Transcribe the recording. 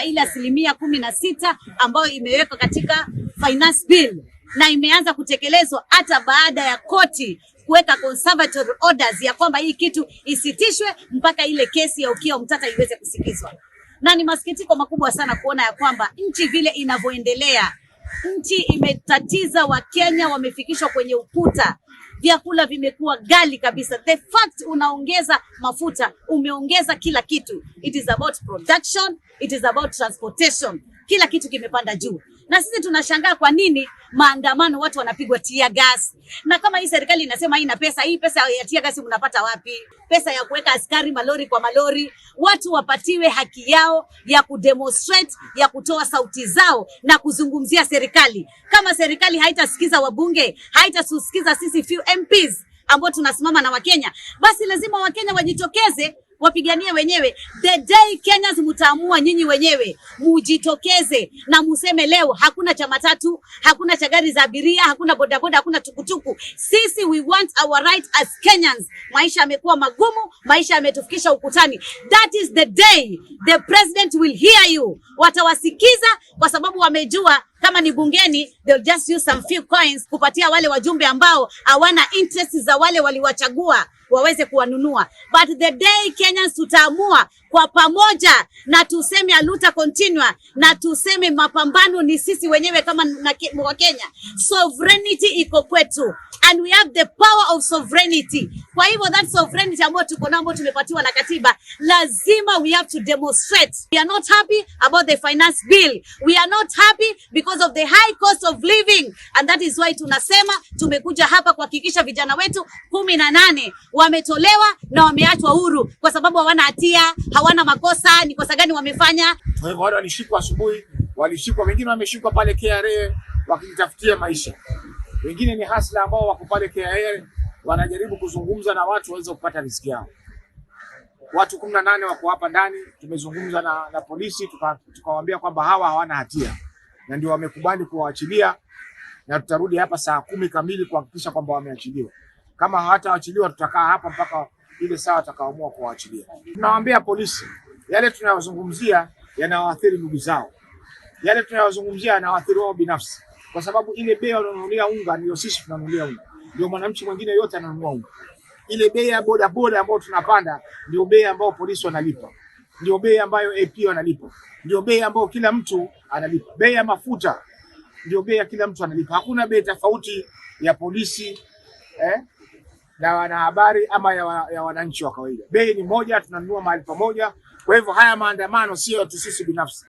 ile 16% ambayo imewekwa katika finance bill na imeanza kutekelezwa hata baada ya koti kuweka conservative orders ya kwamba hii kitu isitishwe mpaka ile kesi ya Okiya Omtata iweze kusikizwa. Na ni masikitiko makubwa sana kuona ya kwamba nchi vile inavyoendelea, nchi imetatiza, Wakenya wamefikishwa kwenye ukuta, vyakula vimekuwa ghali kabisa. The fact unaongeza mafuta, umeongeza kila kitu. It is about production, it is about transportation. Kila kitu kimepanda juu. Na sisi tunashangaa kwa nini maandamano watu wanapigwa tear gas. Na kama hii serikali inasema haina pesa, hii pesa ya tear gas mnapata wapi? Pesa ya kuweka askari malori kwa malori, watu wapatiwe haki yao ya kudemonstrate, ya kutoa sauti zao na kuzungumzia serikali. Kama serikali haitasikiza wabunge, haitasikiza sisi few MPs ambao tunasimama na Wakenya, basi lazima Wakenya wajitokeze wapiganie wenyewe. The day Kenyans mutaamua nyinyi wenyewe, mujitokeze na museme leo hakuna cha matatu, hakuna cha gari za abiria, hakuna bodaboda, hakuna tukutuku. Sisi we want our right as Kenyans. Maisha yamekuwa magumu, maisha yametufikisha ukutani. That is the day the president will hear you. Watawasikiza kwa sababu wamejua kama ni bungeni, they'll just use some few coins kupatia wale wajumbe ambao hawana interest za wale waliwachagua waweze kuwanunua. But the day Kenyans tutaamua kwa pamoja na tuseme aluta continua na tuseme mapambano ni sisi wenyewe kama wa Kenya. Sovereignty iko kwetu and we have the power of sovereignty. Kwa hivyo that sovereignty ambayo tuko nayo, ambayo tumepatiwa na katiba, lazima we have to demonstrate. We are not happy about the finance bill. We are not happy because of the high cost of living, and that is why tunasema tumekuja hapa kuhakikisha vijana wetu 18 wametolewa na wameachwa huru kwa sababu hawana hatia, hawana makosa. Ni kosa gani wamefanya? Kwa hivyo wale walishikwa asubuhi, walishikwa, wengine wameshikwa pale KRA wakitafutia maisha. Wengine ni hasla ambao wako pale KRA wanajaribu kuzungumza na watu waweze kupata riziki yao. Watu 18 wako hapa ndani, tumezungumza na polisi tukawaambia kwamba hawa hawana hatia. Na ndio wamekubali kuwaachilia, na tutarudi hapa saa 10 kamili kuhakikisha kwamba wameachiliwa. Kama hawataachiliwa tutakaa hapa mpaka ile saa watakaoamua kuwaachilia. Tunawaambia polisi, yale tunayozungumzia yanawaathiri ndugu zao. Yale tunayozungumzia yanawaathiri wao binafsi. Kwa sababu ile bei wananunulia unga ndio sisi tunanunulia unga. Ndio mwananchi mwingine yote ananunua unga. Ile bei ya boda boda ambayo tunapanda ndio bei ambayo polisi wanalipa. Ndio bei ambayo AP wanalipa. Ndio bei ambayo kila mtu analipa. Bei ya mafuta ndio bei ya kila mtu analipa. Hakuna bei tofauti ya polisi na wanahabari ama ya wananchi wa kawaida. Bei ni moja, tunanunua mahali pamoja. Kwa hivyo haya maandamano sio tu sisi binafsi.